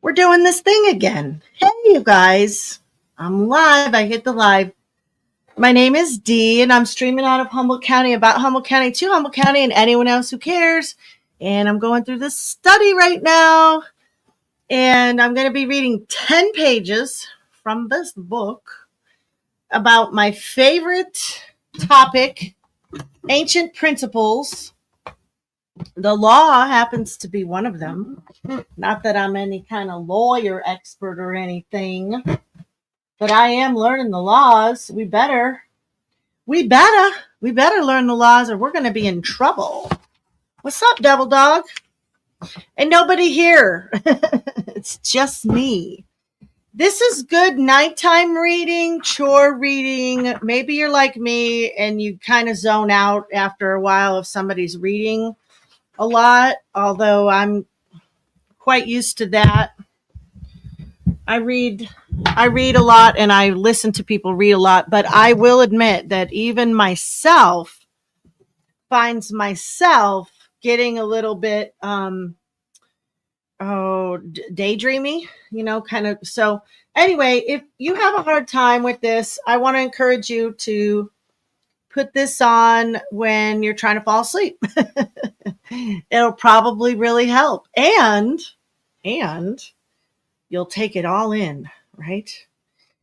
We're doing this thing again. Hey, you guys. I'm live. I hit the live. My name is Dee, and I'm streaming out of Humboldt County, about Humboldt County, to Humboldt County, and anyone else who cares. And I'm going through this study right now, and I'm going to be reading 10 pages from this book about my favorite topic, ancient principles. The law happens to be one of them. Not that I'm any kind of lawyer expert or anything, but I am learning the laws. We better learn the laws or we're going to be in trouble. What's up, Devil Dog? And nobody here. It's just me. This is good nighttime reading, chore reading. Maybe you're like me and you kind of zone out after a while if somebody's reading a lot, although I'm quite used to that. I read a lot and I listen to people read a lot, but I will admit that even myself finds myself getting a little bit daydreamy, kind of. So anyway, if you have a hard time with this, I want to encourage you to put this on when you're trying to fall asleep. It'll probably really help. And you'll take it all in, right?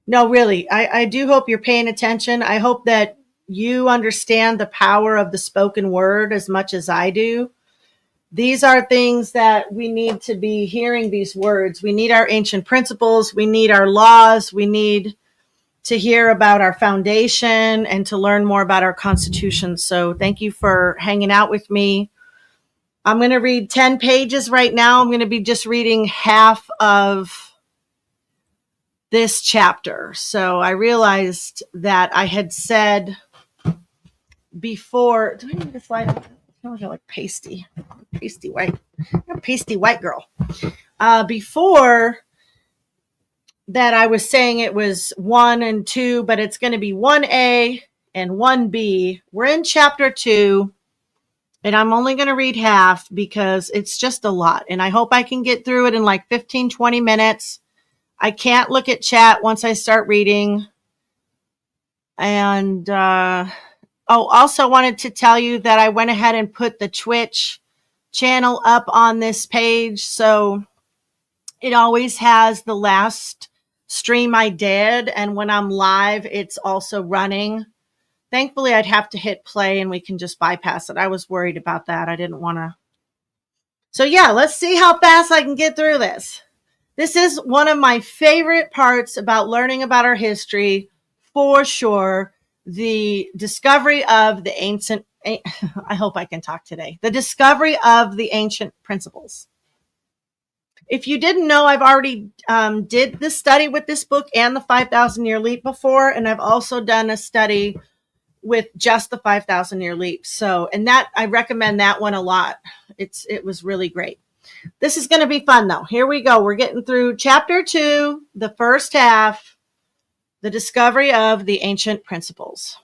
No, really, I do hope you're paying attention. I hope that you understand the power of the spoken word as much as I do. These are things that we need to be hearing, these words. We need our ancient principles. We need our laws. We need to hear about our foundation and to learn more about our Constitution. So thank you for hanging out with me. I'm going to read 10 pages right now. I'm going to be just reading half of this chapter. So I realized that I had said before, do I need to slide up? I look like pasty white. I'm a pasty white girl. Before that, I was saying it was 1 and 2, but it's going to be 1A and 1B. We're in chapter 2. And I'm only going to read half because it's just a lot. And I hope I can get through it in like 15, 20 minutes. I can't look at chat once I start reading. And, also wanted to tell you that I went ahead and put the Twitch channel up on this page. So it always has the last stream I did. And when I'm live, it's also running. Thankfully, I'd have to hit play and we can just bypass it. I was worried about that. I didn't want to. So yeah, let's see how fast I can get through this. This is one of my favorite parts about learning about our history, for sure. The discovery of the ancient, I hope I can talk today. The discovery of the ancient principles. If you didn't know, I've already did this study with this book and the 5,000 Year Leap before. And I've also done a study with just the 5,000 Year Leap. So, and that, I recommend that one a lot. It was really great. This is going to be fun though. Here we go. We're getting through chapter 2, the first half, the discovery of the ancient principles.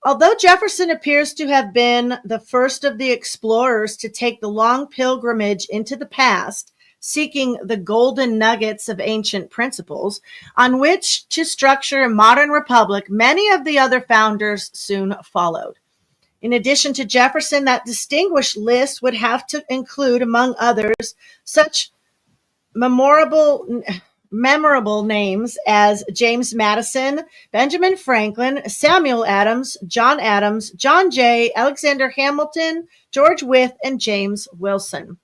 Although Jefferson appears to have been the first of the explorers to take the long pilgrimage into the past, seeking the golden nuggets of ancient principles on which to structure a modern republic, many of the other founders soon followed. In addition to Jefferson, that distinguished list would have to include, among others, such memorable names as James Madison, Benjamin Franklin, Samuel Adams, John Jay, Alexander Hamilton, George Wythe, and James Wilson.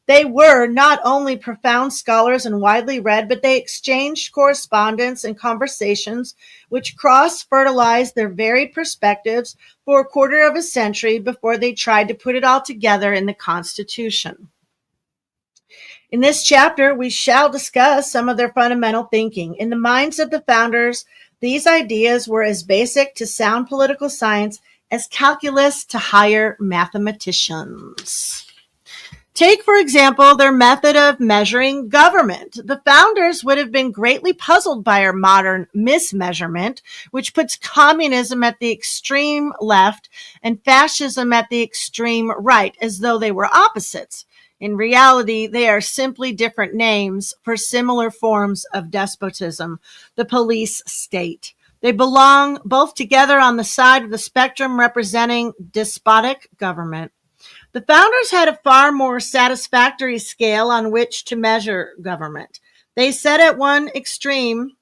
They were not only profound scholars and widely read, but they exchanged correspondence and conversations which cross-fertilized their varied perspectives for a quarter of a century before they tried to put it all together in the Constitution. In this chapter, we shall discuss some of their fundamental thinking. In the minds of the founders, these ideas were as basic to sound political science as calculus to higher mathematicians. Take, for example, their method of measuring government. The founders would have been greatly puzzled by our modern mismeasurement, which puts communism at the extreme left and fascism at the extreme right, as though they were opposites. In reality, they are simply different names for similar forms of despotism, the police state. They belong both together on the side of the spectrum representing despotic government. The founders had a far more satisfactory scale on which to measure government. They said at one extreme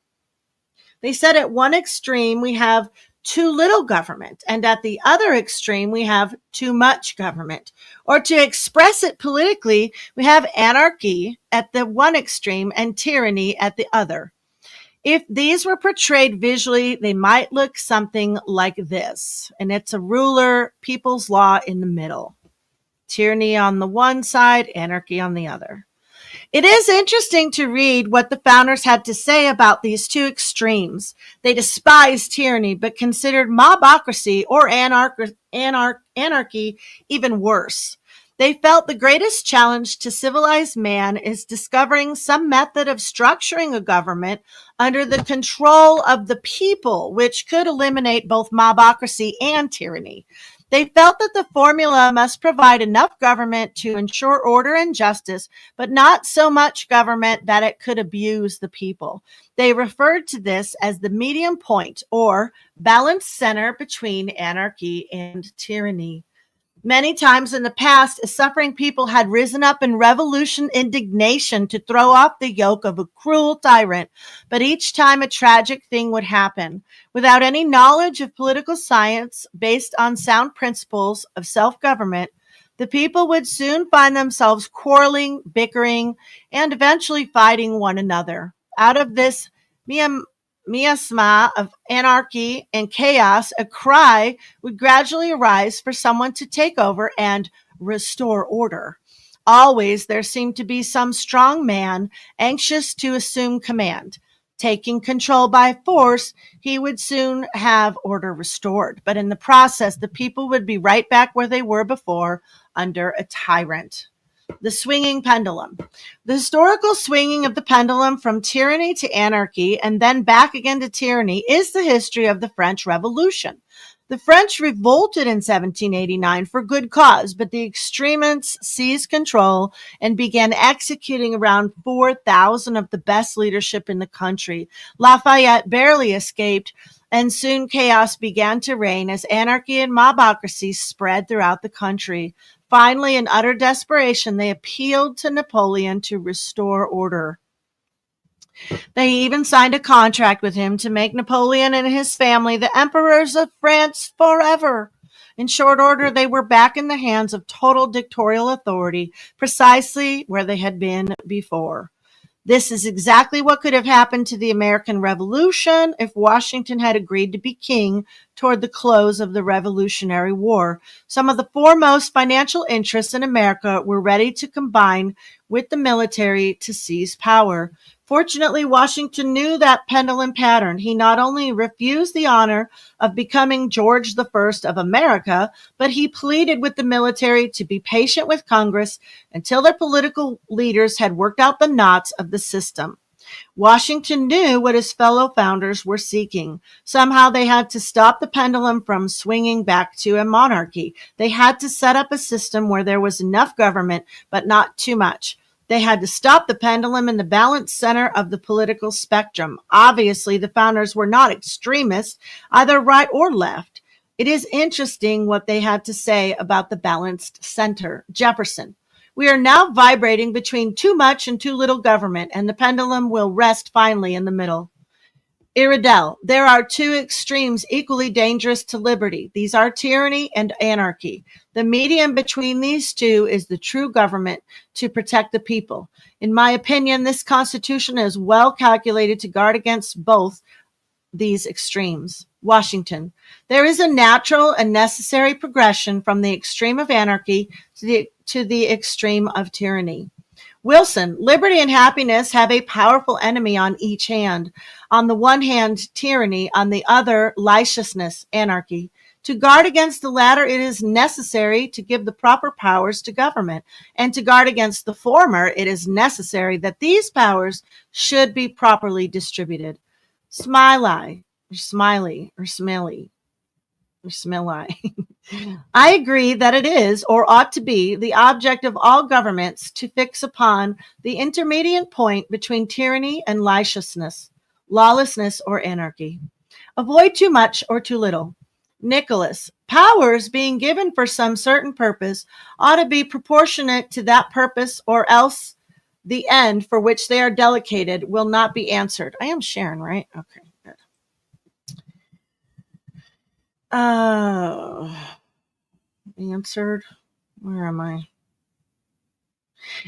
we have too little government, and at the other extreme we have too much government. Or to express it politically, we have anarchy at the one extreme and tyranny at the other. If these were portrayed visually, they might look something like this. And it's a ruler, people's law in the middle. Tyranny on the one side, anarchy on the other. It is interesting to read what the founders had to say about these two extremes. They despised tyranny, but considered mobocracy or anarchy even worse. They felt the greatest challenge to civilized man is discovering some method of structuring a government under the control of the people, which could eliminate both mobocracy and tyranny. They felt that the formula must provide enough government to ensure order and justice, but not so much government that it could abuse the people. They referred to this as the medium point or balanced center between anarchy and tyranny. Many times in the past, a suffering people had risen up in revolution indignation to throw off the yoke of a cruel tyrant, but each time a tragic thing would happen. Without any knowledge of political science based on sound principles of self-government, the people would soon find themselves quarreling, bickering, and eventually fighting one another. Out of this miasma of anarchy and chaos, a cry would gradually arise for someone to take over and restore order. Always there seemed to be some strong man anxious to assume command. Taking control by force, he would soon have order restored. But in the process, the people would be right back where they were before, under a tyrant. The swinging pendulum. The historical swinging of the pendulum from tyranny to anarchy and then back again to tyranny is the history of the French Revolution. The French revolted in 1789 for good cause, but the extremists seized control and began executing around 4,000 of the best leadership in the country. Lafayette barely escaped, and soon chaos began to reign as anarchy and mobocracy spread throughout the country. Finally, in utter desperation, they appealed to Napoleon to restore order. They even signed a contract with him to make Napoleon and his family the emperors of France forever. In short order, they were back in the hands of total dictatorial authority, precisely where they had been before. This is exactly what could have happened to the American Revolution if Washington had agreed to be king toward the close of the Revolutionary War. Some of the foremost financial interests in America were ready to combine with the military to seize power. Fortunately, Washington knew that pendulum pattern. He not only refused the honor of becoming George I of America, but he pleaded with the military to be patient with Congress until their political leaders had worked out the knots of the system. Washington knew what his fellow founders were seeking. Somehow they had to stop the pendulum from swinging back to a monarchy. They had to set up a system where there was enough government, but not too much. They had to stop the pendulum in the balanced center of the political spectrum. Obviously, the founders were not extremists, either right or left. It is interesting what they had to say about the balanced center. Jefferson. We are now vibrating between too much and too little government, and the pendulum will rest finally in the middle. Iredell. There are two extremes equally dangerous to liberty. These are tyranny and anarchy. The medium between these two is the true government to protect the people. In my opinion, this Constitution is well calculated to guard against both these extremes. Washington. There is a natural and necessary progression from the extreme of anarchy to the extreme of tyranny. Wilson. Liberty and happiness have a powerful enemy on each hand. On the one hand, tyranny, on the other, licentiousness, anarchy. To guard against the latter, it is necessary to give the proper powers to government, and to guard against the former, it is necessary that these powers should be properly distributed. Smiley. I agree that it is, or ought to be, the object of all governments to fix upon the intermediate point between tyranny and licentiousness, lawlessness or anarchy. Avoid too much or too little. Nicholas, powers being given for some certain purpose ought to be proportionate to that purpose, or else the end for which they are delegated will not be answered. I am Sharon, right? Okay, good. Answered. Where am I?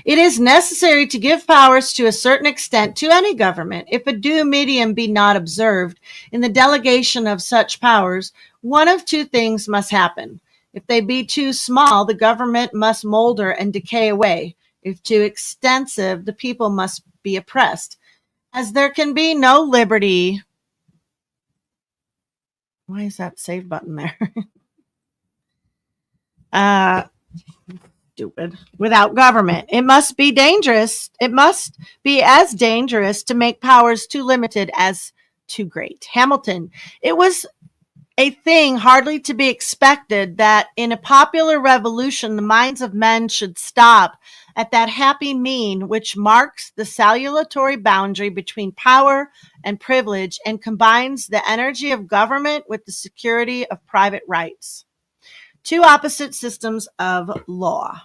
It is necessary to give powers to a certain extent to any government. If a due medium be not observed in the delegation of such powers, one of two things must happen. If they be too small, the government must molder and decay away. If too extensive, the people must be oppressed. As there can be no liberty. Why is that save button there? Stupid. Without government, it must be dangerous. It must be as dangerous to make powers too limited as too great. Hamilton. It was a thing hardly to be expected that in a popular revolution the minds of men should stop at that happy mean which marks the salutary boundary between power and privilege and combines the energy of government with the security of private rights. Two opposite systems of law.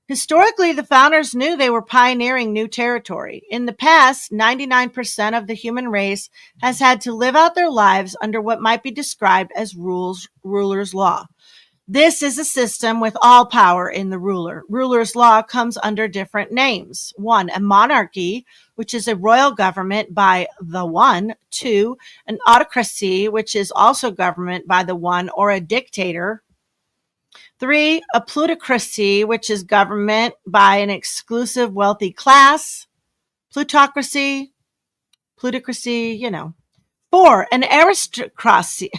Historically, the founders knew they were pioneering new territory. In the past, 99% of the human race has had to live out their lives under what might be described as ruler's law. This is a system with all power in the ruler. Ruler's law comes under different names. 1, a monarchy, which is a royal government by the one. 2, an autocracy, which is also government by the one, or a dictator. 3, a plutocracy, which is government by an exclusive wealthy class. Plutocracy, 4, an aristocracy,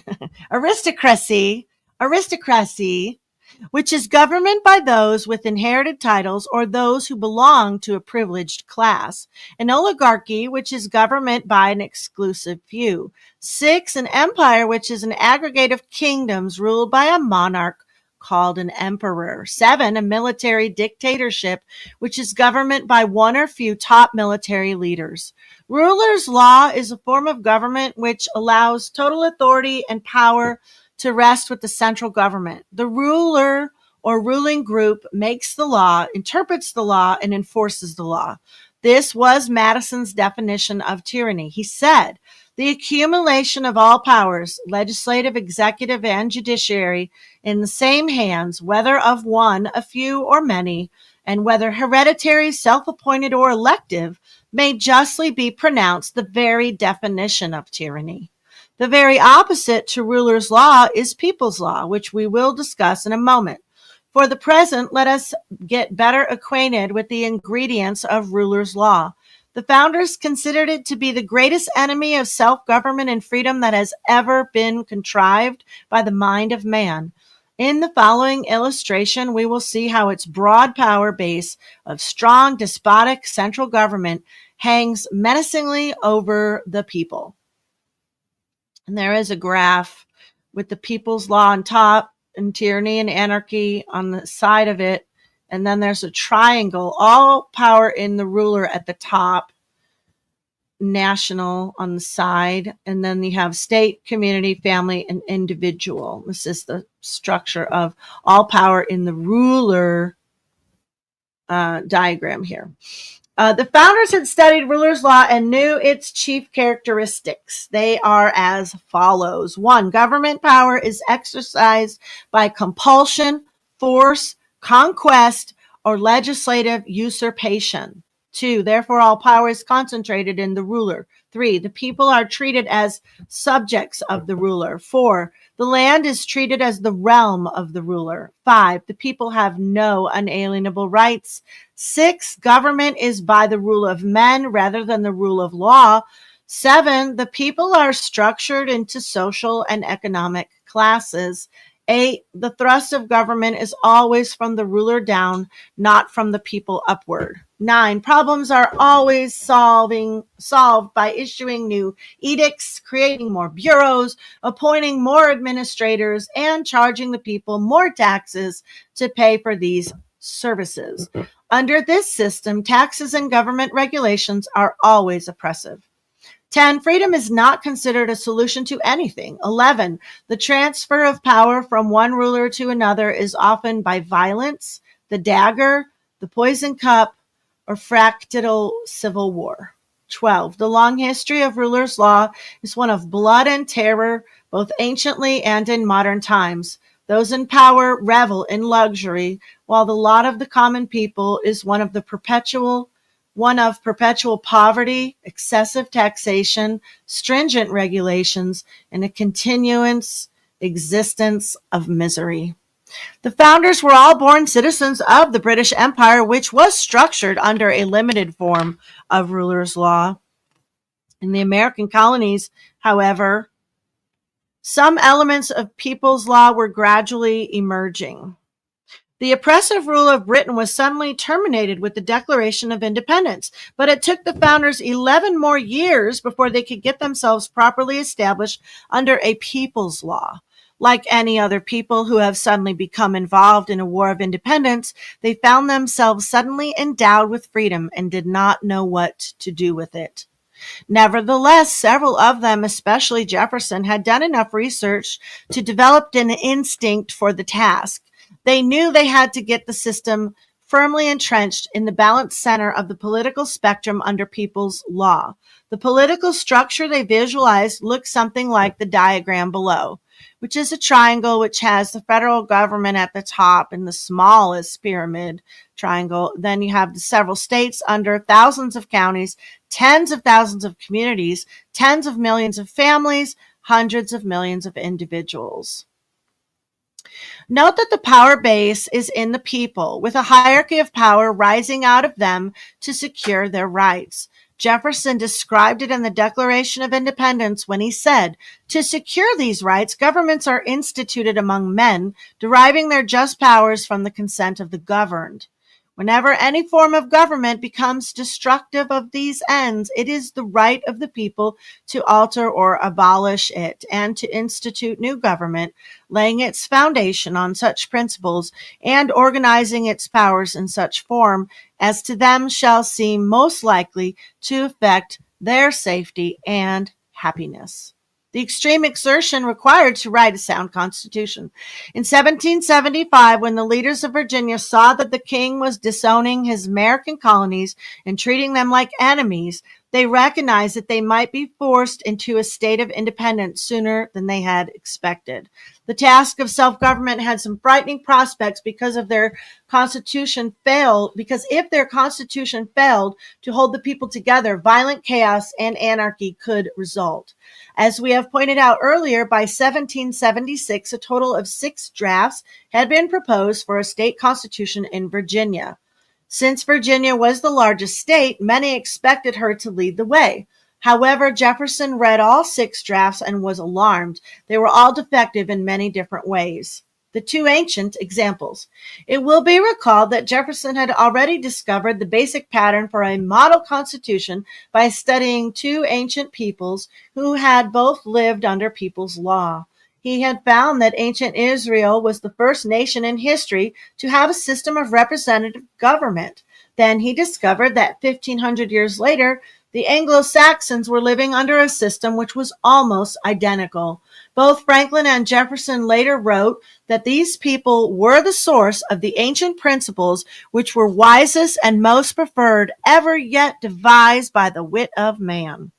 which is government by those with inherited titles or those who belong to a privileged class. An oligarchy, which is government by an exclusive few. 6, an empire, which is an aggregate of kingdoms ruled by a monarch called an emperor. 7, a military dictatorship, which is government by one or few top military leaders. Ruler's law is a form of government which allows total authority and power to rest with the central government. The ruler or ruling group makes the law, interprets the law, and enforces the law. This was Madison's definition of tyranny. He said, the accumulation of all powers, legislative, executive, and judiciary, in the same hands, whether of one, a few, or many, and whether hereditary, self-appointed, or elective, may justly be pronounced the very definition of tyranny. The very opposite to ruler's law is people's law, which we will discuss in a moment. For the present, let us get better acquainted with the ingredients of ruler's law. The founders considered it to be the greatest enemy of self-government and freedom that has ever been contrived by the mind of man. In the following illustration, we will see how its broad power base of strong, despotic central government hangs menacingly over the people. And there is a graph with the people's law on top and tyranny and anarchy on the side of it. And then there's a triangle, all power in the ruler at the top, national on the side, and then you have state, community, family, and individual. This is the structure of all power in the ruler diagram here. The founders had studied ruler's law and knew its chief characteristics. They are as follows. 1, government power is exercised by compulsion, force, conquest, or legislative usurpation. 2, therefore all power is concentrated in the ruler. 3, the people are treated as subjects of the ruler. 4, the land is treated as the realm of the ruler. 5, the people have no unalienable rights. 6, government is by the rule of men rather than the rule of law. 7, the people are structured into social and economic classes. 8, the thrust of government is always from the ruler down, not from the people upward. 9. Problems are always solved by issuing new edicts, creating more bureaus, appointing more administrators, and charging the people more taxes to pay for these services. Under this system, taxes and government regulations are always oppressive. 10. Freedom is not considered a solution to anything. 11. The transfer of power from one ruler to another is often by violence, the dagger, the poison cup, or fractal civil war. 12. The long history of rulers' law is one of blood and terror, both anciently and in modern times. Those in power revel in luxury, while the lot of the common people is one of perpetual poverty, excessive taxation, stringent regulations, and a continuous existence of misery. The founders were all born citizens of the British Empire, which was structured under a limited form of ruler's law. In the American colonies, however, some elements of people's law were gradually emerging. The oppressive rule of Britain was suddenly terminated with the Declaration of Independence, but it took the founders 11 more years before they could get themselves properly established under a people's law. Like any other people who have suddenly become involved in a war of independence, they found themselves suddenly endowed with freedom and did not know what to do with it. Nevertheless, several of them, especially Jefferson, had done enough research to develop an instinct for the task. They knew they had to get the system firmly entrenched in the balanced center of the political spectrum under people's law. The political structure they visualized looked something like the diagram below, which is a triangle which has the federal government at the top in the smallest pyramid triangle. Then you have the several states under thousands of counties, tens of thousands of communities, tens of millions of families, hundreds of millions of individuals. Note that the power base is in the people, with a hierarchy of power rising out of them to secure their rights. Jefferson described it in the Declaration of Independence when he said, "To secure these rights, governments are instituted among men, deriving their just powers from the consent of the governed. Whenever any form of government becomes destructive of these ends, it is the right of the people to alter or abolish it, and to institute new government, laying its foundation on such principles, and organizing its powers in such form as to them shall seem most likely to effect their safety and happiness." The extreme exertion required to write a sound constitution. In 1775, when the leaders of Virginia saw that the king was disowning his American colonies and treating them like enemies, they recognized that they might be forced into a state of independence sooner than they had expected. The task of self-government had some frightening prospects because if their constitution failed to hold the people together, violent chaos and anarchy could result. As we have pointed out earlier, by 1776, a total of 6 drafts had been proposed for a state constitution in Virginia. Since Virginia was the largest state, many expected her to lead the way. However, Jefferson read all 6 drafts and was alarmed. They were all defective in many different ways. The 2 ancient examples. It will be recalled that Jefferson had already discovered the basic pattern for a model constitution by studying 2 ancient peoples who had both lived under people's law. He had found that ancient Israel was the first nation in history to have a system of representative government. Then he discovered that 1,500 years later, the Anglo-Saxons were living under a system which was almost identical. Both Franklin and Jefferson later wrote that these people were the source of the ancient principles which were wisest and most preferred ever yet devised by the wit of man.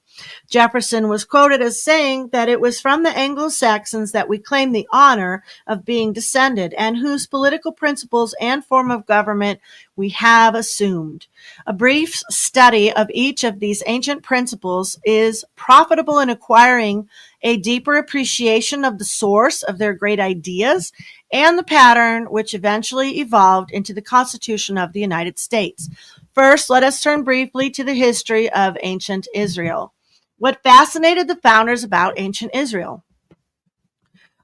Jefferson was quoted as saying that it was from the Anglo-Saxons that we claim the honor of being descended, and whose political principles and form of government we have assumed. A brief study of each of these ancient principles is profitable in acquiring a deeper appreciation of the source of their great ideas and the pattern which eventually evolved into the Constitution of the United States. First, let us turn briefly to the history of ancient Israel. What fascinated the founders about ancient Israel?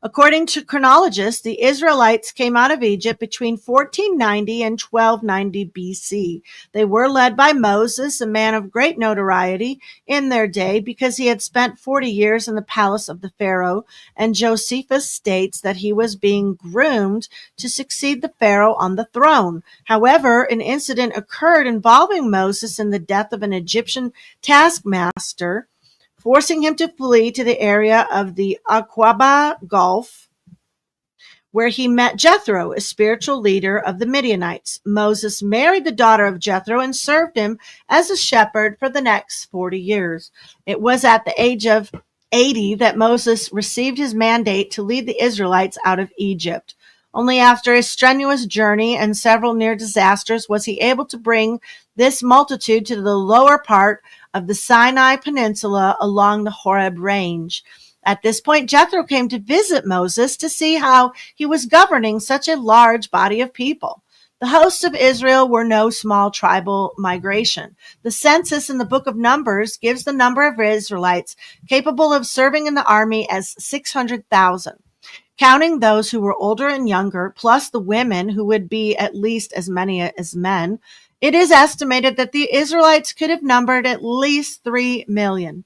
According to chronologists, the Israelites came out of Egypt between 1490 and 1290 BC. They were led by Moses, a man of great notoriety in their day because he had spent 40 years in the palace of the Pharaoh, and Josephus states that he was being groomed to succeed the Pharaoh on the throne. However, an incident occurred involving Moses in the death of an Egyptian taskmaster, forcing him to flee to the area of the Aqaba Gulf, where he met Jethro, a spiritual leader of the Midianites. Moses married the daughter of Jethro and served him as a shepherd for the next 40 years. It was at the age of 80 that Moses received his mandate to lead the Israelites out of Egypt. Only after a strenuous journey and several near disasters was he able to bring this multitude to the lower part of the Sinai Peninsula along the Horeb Range. At this point, Jethro came to visit Moses to see how he was governing such a large body of people. The hosts of Israel were no small tribal migration. The census in the book of Numbers gives the number of Israelites capable of serving in the army as 600,000. Counting those who were older and younger, plus the women, who would be at least as many as men, it is estimated that the Israelites could have numbered at least 3 million.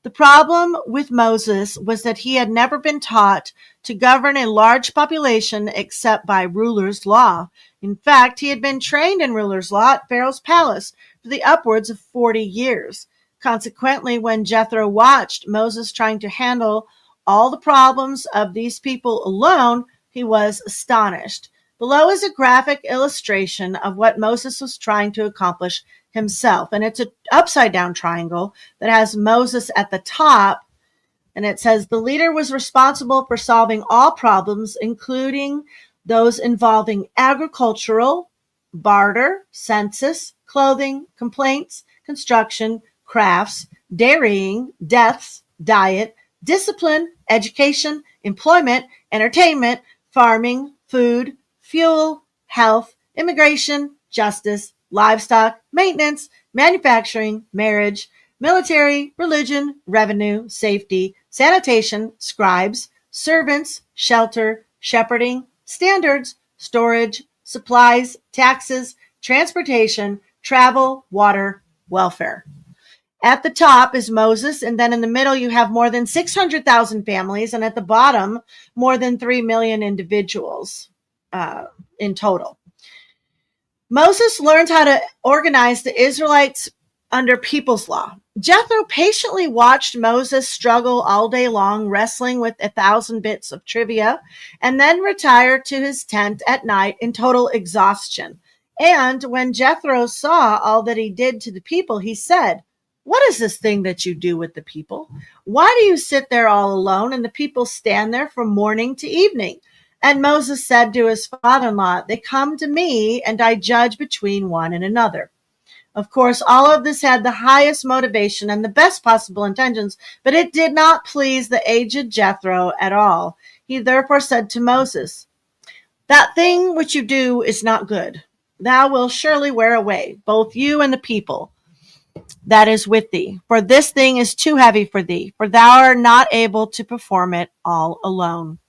The problem with Moses was that he had never been taught to govern a large population except by ruler's law. In fact, he had been trained in ruler's law at Pharaoh's palace for the upwards of 40 years. Consequently, when Jethro watched Moses trying to handle all the problems of these people alone, he was astonished. Below is a graphic illustration of what Moses was trying to accomplish himself. And it's an upside down triangle that has Moses at the top. And it says the leader was responsible for solving all problems, including those involving agricultural, barter, census, clothing, complaints, construction, crafts, dairying, deaths, diet, discipline, education, employment, entertainment, farming, food, fuel, health, immigration, justice, livestock, maintenance, manufacturing, marriage, military, religion, revenue, safety, sanitation, scribes, servants, shelter, shepherding, standards, storage, supplies, taxes, transportation, travel, water, welfare. At the top is Moses, and then in the middle you have more than 600,000 families, and at the bottom, more than 3 million individuals in total. Moses learned how to organize the Israelites under people's law. Jethro patiently watched Moses struggle all day long, wrestling with 1,000 bits of trivia, and then retired to his tent at night in total exhaustion. And when Jethro saw all that he did to the people, he said, "What is this thing that you do with the people? Why do you sit there all alone and the people stand there from morning to evening?" And Moses said to his father-in-law, "They come to me and I judge between one and another." Of course, all of this had the highest motivation and the best possible intentions, but it did not please the aged Jethro at all. He therefore said to Moses, "That thing which you do is not good. Thou wilt surely wear away, both you and the people that is with thee. For this thing is too heavy for thee, for thou art not able to perform it all alone.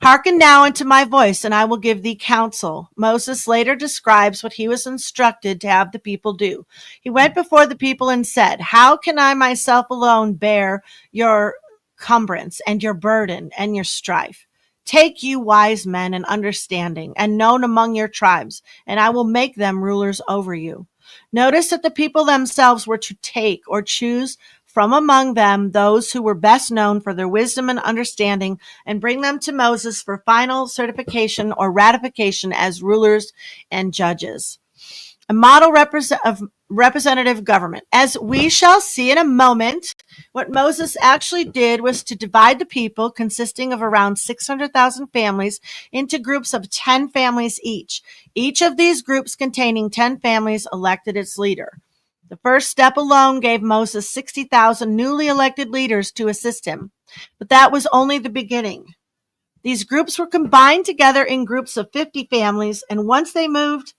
Hearken now unto my voice, and I will give thee counsel." Moses later describes what he was instructed to have the people do. He went before the people and said, "How can I myself alone bear your cumbrance and your burden and your strife? Take you wise men and understanding and known among your tribes, and I will make them rulers over you." Notice that the people themselves were to take or choose from among them those who were best known for their wisdom and understanding, and bring them to Moses for final certification or ratification as rulers and judges. A model of representative government. As we shall see in a moment, what Moses actually did was to divide the people, consisting of around 600,000 families, into groups of 10 families each. Each of these groups containing 10 families elected its leader. The first step alone gave Moses 60,000 newly elected leaders to assist him. But that was only the beginning. These groups were combined together in groups of 50 families, and once they moved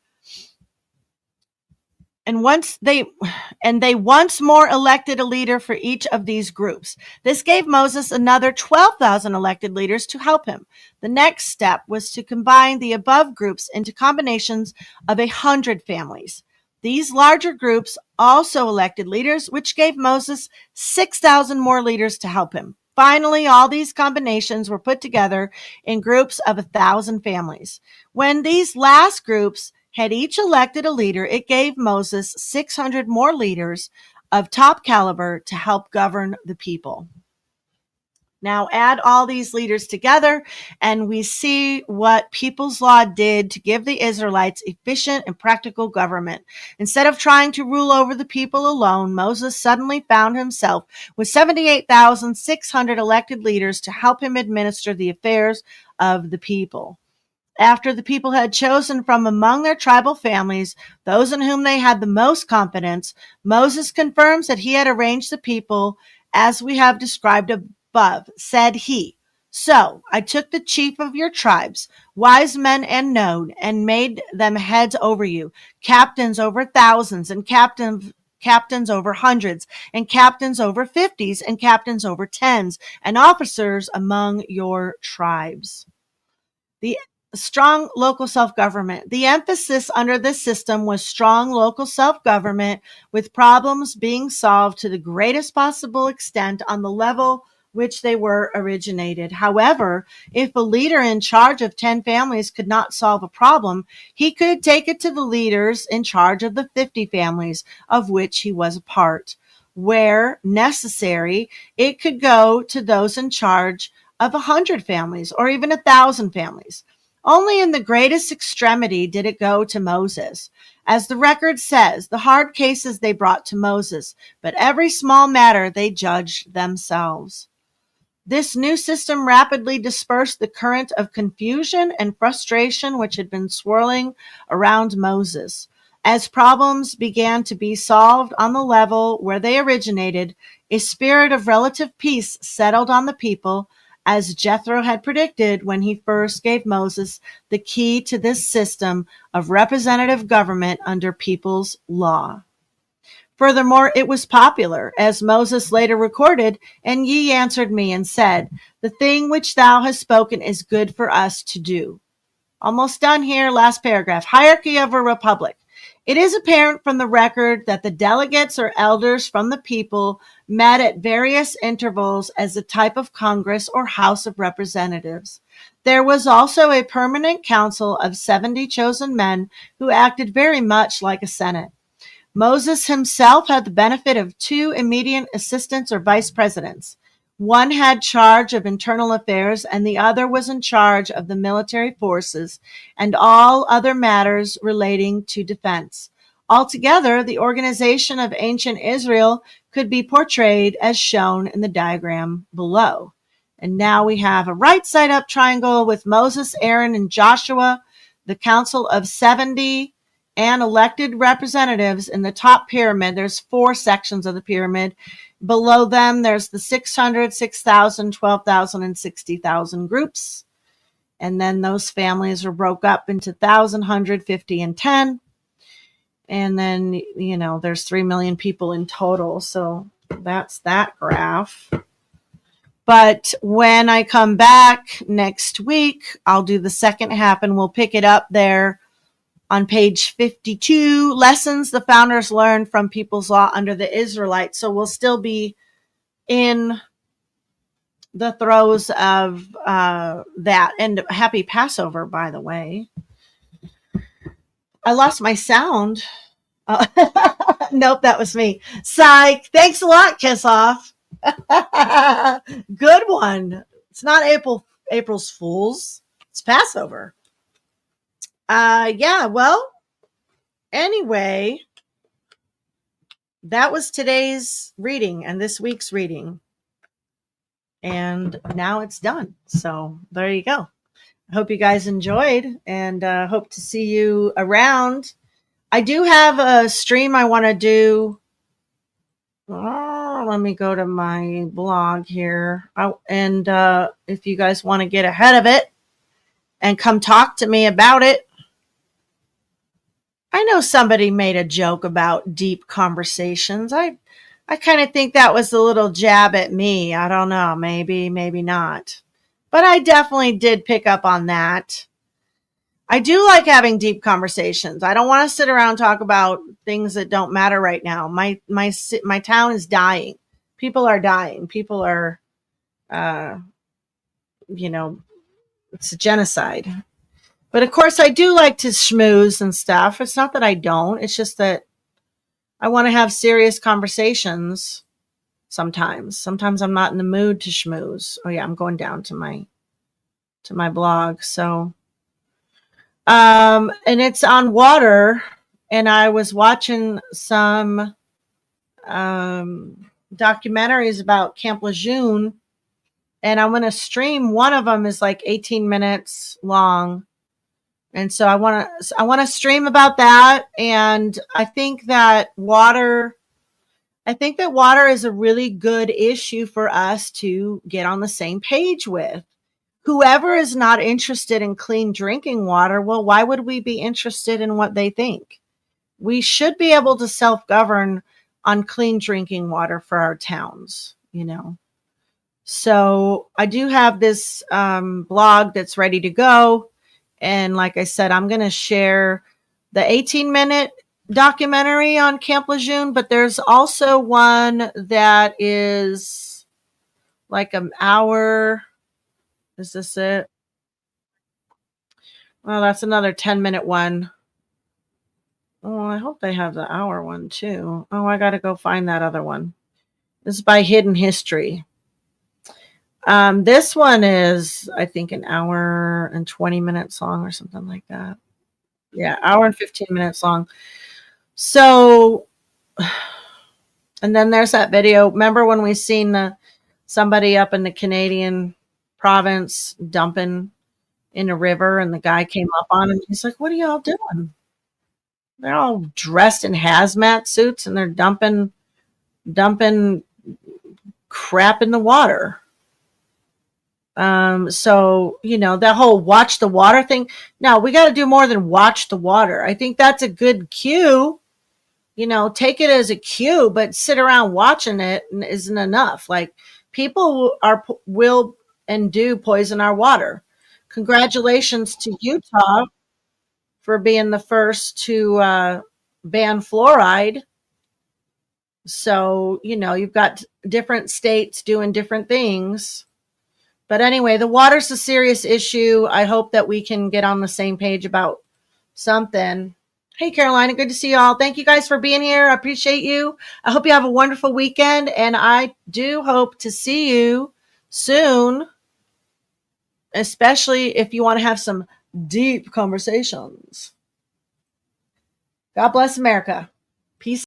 And they once more elected a leader for each of these groups. This gave Moses another 12,000 elected leaders to help him. The next step was to combine the above groups into combinations of 100 families. These larger groups also elected leaders, which gave Moses 6,000 more leaders to help him. Finally, all these combinations were put together in groups of 1,000 families. When these last groups had each elected a leader, it gave Moses 600 more leaders of top caliber to help govern the people. Now add all these leaders together, and we see what People's Law did to give the Israelites efficient and practical government. Instead of trying to rule over the people alone, Moses suddenly found himself with 78,600 elected leaders to help him administer the affairs of the people. After the people had chosen from among their tribal families those in whom they had the most confidence, Moses confirms that he had arranged the people as we have described above. Said he, "So I took the chief of your tribes, wise men and known, and made them heads over you, captains over thousands, and captains over hundreds, and captains over fifties, and captains over tens, and officers among your tribes." The strong local self-government. The emphasis under this system was strong local self-government, with problems being solved to the greatest possible extent on the level which they were originated. However, if a leader in charge of 10 families could not solve a problem, he could take it to the leaders in charge of the 50 families of which he was a part. Where necessary, it could go to those in charge of 100 families or even 1,000 families. Only in the greatest extremity did it go to Moses. As the record says, the hard cases they brought to Moses, but every small matter they judged themselves. This new system rapidly dispersed the current of confusion and frustration which had been swirling around Moses. As problems began to be solved on the level where they originated, a spirit of relative peace settled on the people, as Jethro had predicted when he first gave Moses the key to this system of representative government under People's Law. Furthermore, it was popular, as Moses later recorded, "And ye answered me and said, the thing which thou hast spoken is good for us to do." Almost done here, last paragraph. Hierarchy of a republic. It is apparent from the record that the delegates or elders from the people met at various intervals as a type of Congress or House of Representatives. There was also a permanent council of 70 chosen men who acted very much like a Senate. Moses himself had the benefit of 2 immediate assistants or vice presidents. One had charge of internal affairs, and the other was in charge of the military forces and all other matters relating to defense. Altogether, the organization of ancient Israel could be portrayed as shown in the diagram below. And now we have a right side up triangle with Moses, Aaron, and Joshua, the council of 70 and elected representatives in the top pyramid. There's 4 sections of the pyramid. Below them, there's the 600, 6,000, 12,000, and 60,000 groups. And then those families are broke up into 1,000, 100, 50, and 10. And then, there's 3 million people in total. So that's that graph. But when I come back next week, I'll do the second half and we'll pick it up there on page 52, lessons the founders learned from People's Law under the Israelites. So we'll still be in the throes of that. And happy Passover, by the way. I lost my sound. Nope, that was me. Psych. Thanks a lot, Kiss Off. Good one. It's not April's Fools. It's Passover. Anyway, that was today's reading and this week's reading. And now it's done. So there you go. I hope you guys enjoyed and hope to see you around. I do have a stream I want to do. Let me go to my blog here. And if you guys want to get ahead of it and come talk to me about it, I know somebody made a joke about deep conversations. I kind of think that was a little jab at me. I don't know, maybe not. But I definitely did pick up on that. I do like having deep conversations. I don't want to sit around and talk about things that don't matter right now. My town is dying. People are dying. People are uh you know, it's a genocide. But of course I do like to schmooze and stuff. It's not that I don't. It's just that I want to have serious conversations sometimes. Sometimes I'm not in the mood to schmooze. Oh yeah, I'm going down to my blog. So and it's on water, and I was watching some documentaries about Camp Lejeune, and I'm going to stream. One of them is like 18 minutes long. And so I want to stream about that, and I think that water is a really good issue for us to get on the same page with. Whoever is not interested in clean drinking water, well, why would we be interested in what they think? We should be able to self-govern on clean drinking water for our towns, you know. So I do have this blog that's ready to go. And like I said, I'm going to share the 18-minute documentary on Camp Lejeune, but there's also one that is like an hour. Is this it? Well, that's another 10-minute one. Oh, I hope they have the hour one too. Oh, I got to go find that other one. This is by Hidden History. This one is, I think, an hour and 20 minutes long or something like that. Yeah, hour and 15 minutes long. So, and then there's that video. Remember when we seen somebody up in the Canadian province dumping in a river, and the guy came up on him? He's like, "What are y'all doing?" They're all dressed in hazmat suits, and they're dumping crap in the water. So, you know, that whole watch the water thing. Now, we got to do more than watch the water. I think that's a good cue. You know, take it as a cue, but sit around watching it isn't enough. Like, people will and do poison our water. Congratulations to Utah for being the first to ban fluoride. So, you know, you've got different states doing different things. But anyway, the water's a serious issue. I hope that we can get on the same page about something. Hey, Carolina, good to see you all. Thank you guys for being here. I appreciate you. I hope you have a wonderful weekend, and I do hope to see you soon, especially if you want to have some deep conversations. God bless America.